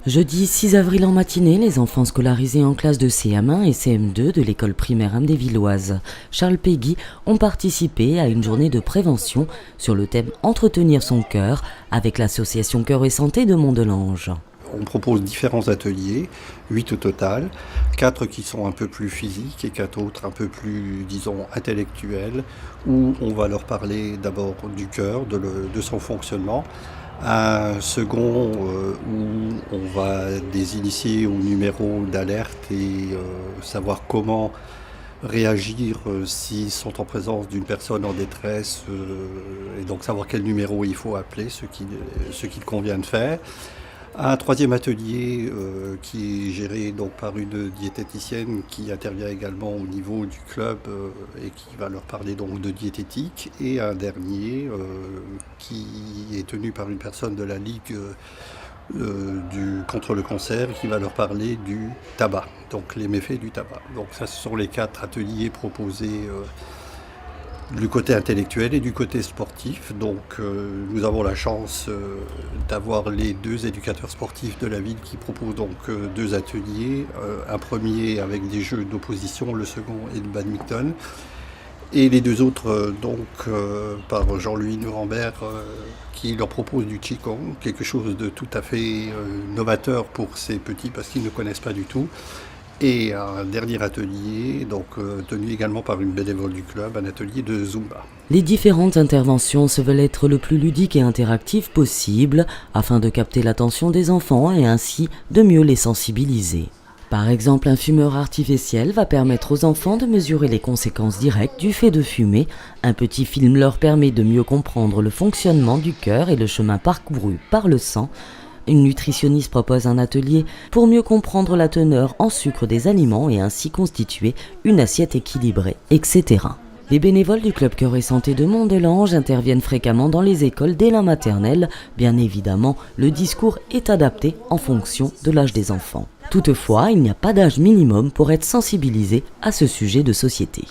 Jeudi 6 avril en matinée, les enfants scolarisés en classe de CM1 et CM2 de l'école primaire Amdévilloise Charles Péguy ont participé à une journée de prévention sur le thème « Entretenir son cœur » avec l'association Cœur et Santé de Mont-de-Lange. On propose différents ateliers, 8 au total, 4 qui sont un peu plus physiques et 4 autres un peu plus, disons, intellectuels, où on va leur parler d'abord du cœur, de son fonctionnement. Un second où on va les initier au numéro d'alerte et savoir comment réagir s'ils sont en présence d'une personne en détresse et donc savoir quel numéro il faut appeler, ce qu'il convient de faire. Un troisième atelier qui est géré donc par une diététicienne qui intervient également au niveau du club et qui va leur parler donc de diététique. Et un dernier qui est tenu par une personne de la Ligue contre le cancer qui va leur parler du tabac, donc les méfaits du tabac. Donc ça, ce sont les 4 ateliers proposés du côté intellectuel et du côté sportif. Donc nous avons la chance d'avoir les 2 éducateurs sportifs de la ville qui proposent donc 2 ateliers, un premier avec des jeux d'opposition, le second est le badminton, et les 2 autres par Jean-Louis Nuremberg qui leur propose du Qigong, quelque chose de tout à fait novateur pour ces petits parce qu'ils ne connaissent pas du tout. Et un dernier atelier, tenu également par une bénévole du club, un atelier de Zumba. Les différentes interventions se veulent être le plus ludiques et interactives possible afin de capter l'attention des enfants et ainsi de mieux les sensibiliser. Par exemple, un fumeur artificiel va permettre aux enfants de mesurer les conséquences directes du fait de fumer. Un petit film leur permet de mieux comprendre le fonctionnement du cœur et le chemin parcouru par le sang. Une nutritionniste propose un atelier pour mieux comprendre la teneur en sucre des aliments et ainsi constituer une assiette équilibrée, etc. Les bénévoles du Club Cœur et Santé de Mont-de-Lange interviennent fréquemment dans les écoles dès la maternelle. Bien évidemment, le discours est adapté en fonction de l'âge des enfants. Toutefois, il n'y a pas d'âge minimum pour être sensibilisé à ce sujet de société.